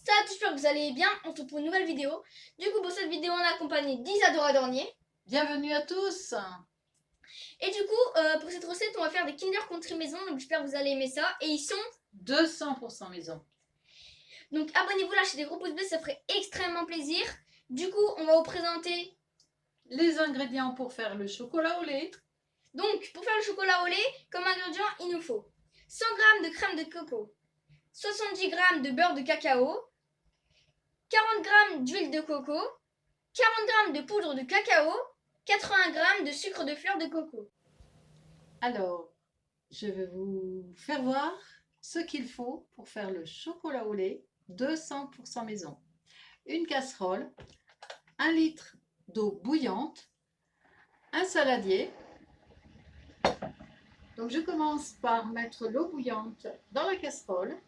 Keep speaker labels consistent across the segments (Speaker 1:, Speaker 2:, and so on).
Speaker 1: Salut, j'espère que vous allez bien. On se retrouve pour une nouvelle vidéo. Du coup, pour cette vidéo, on a accompagné d'Isadora Dornier.
Speaker 2: Bienvenue à tous.
Speaker 1: Et du coup, pour cette recette, on va faire des Kinder Country maison. Donc, j'espère que vous allez aimer ça. Et ils sont
Speaker 2: 200% maison.
Speaker 1: Donc, abonnez-vous, lâchez des gros pouces bleus, ça ferait extrêmement plaisir. Du coup, on va vous présenter.
Speaker 2: Les ingrédients pour faire le chocolat au lait.
Speaker 1: Donc, pour faire le chocolat au lait, comme ingrédient, il nous faut 100 g de crème de coco, 70 g de beurre de cacao, 40 g d'huile de coco, 40 g de poudre de cacao, 80 g de sucre de fleur de coco.
Speaker 2: Alors, je vais vous faire voir ce qu'il faut pour faire le chocolat au lait 200% maison. Une casserole, 1 litre d'eau bouillante, un saladier. Donc je commence par mettre l'eau bouillante dans la casserole.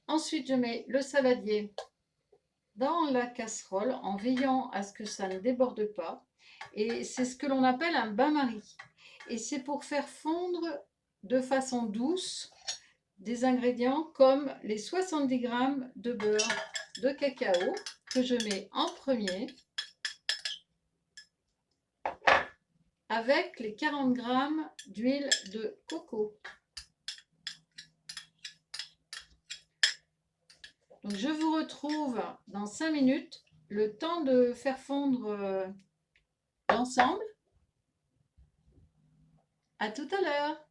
Speaker 2: Ensuite, je mets le saladier dans la casserole en veillant à ce que ça ne déborde pas. Et c'est ce que l'on appelle un bain-marie. Et c'est pour faire fondre de façon douce des ingrédients comme les 70 g de beurre de cacao que je mets en premier avec les 40 g d'huile de coco. Donc je vous retrouve dans 5 minutes, le temps de faire fondre l'ensemble. À tout à l'heure.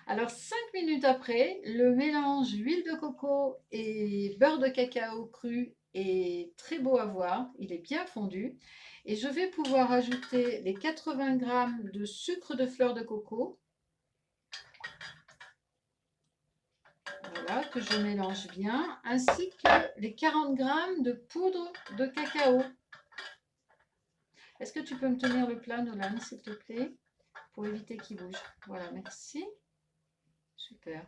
Speaker 2: Alors 5 minutes après, le mélange huile de coco et beurre de cacao cru est très beau à voir, il est bien fondu. Et je vais pouvoir ajouter les 80 g de sucre de fleur de coco. Voilà, que je mélange bien, ainsi que les 40 g de poudre de cacao. Est-ce que tu peux me tenir le plat, Nolan, s'il te plaît, pour éviter qu'il bouge? Voilà, merci. Super.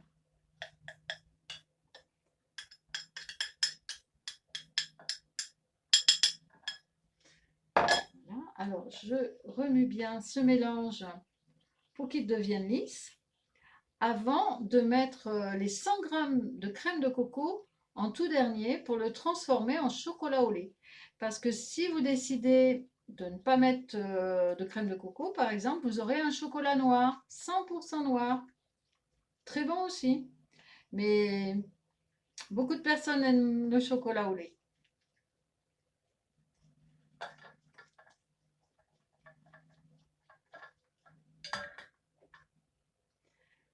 Speaker 2: Voilà. Alors, je remue bien ce mélange pour qu'il devienne lisse avant de mettre les 100 g de crème de coco en tout dernier pour le transformer en chocolat au lait. Parce que si vous décidez de ne pas mettre de crème de coco, par exemple, vous aurez un chocolat noir, 100% noir. Très bon aussi. Mais beaucoup de personnes aiment le chocolat au lait.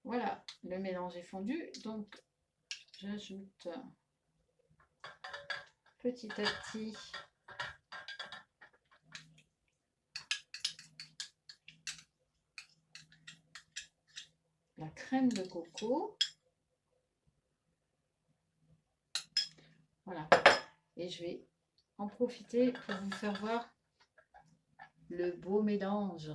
Speaker 2: Voilà, le mélange est fondu. Donc, j'ajoute petit à petit la crème de coco. Voilà. Et je vais en profiter pour vous faire voir le beau mélange.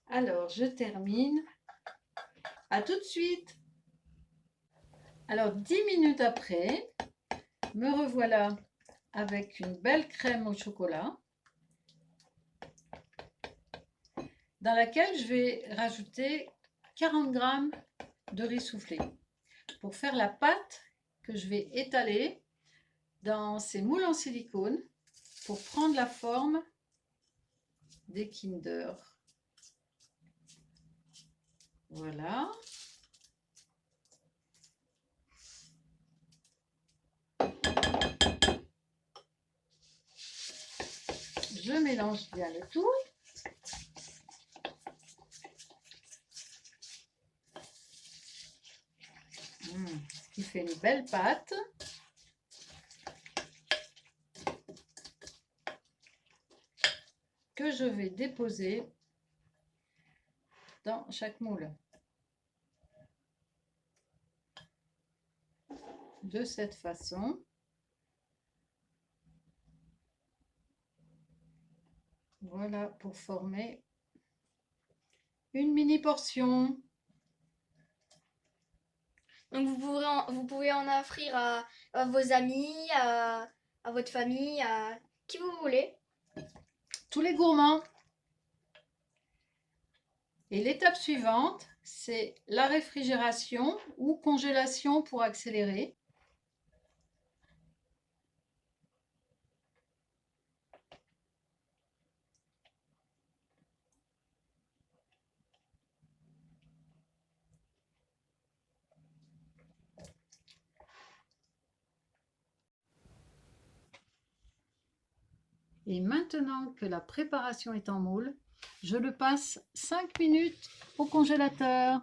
Speaker 2: Alors, je termine. À tout de suite. Alors, 10 minutes après, me revoilà avec une belle crème au chocolat dans laquelle je vais rajouter 40 g de riz soufflé pour faire la pâte que je vais étaler dans ces moules en silicone pour prendre la forme des Kinder. Voilà. Je mélange bien le tout. Il fait une belle pâte. Que je vais déposer dans chaque moule. De cette façon. Voilà pour former une mini portion.
Speaker 1: Donc vous pouvez en offrir à vos amis, à votre famille, à qui vous voulez.
Speaker 2: Tous les gourmands. Et l'étape suivante, c'est la réfrigération ou congélation pour accélérer. Et maintenant que la préparation est en moule, je le passe 5 minutes au congélateur.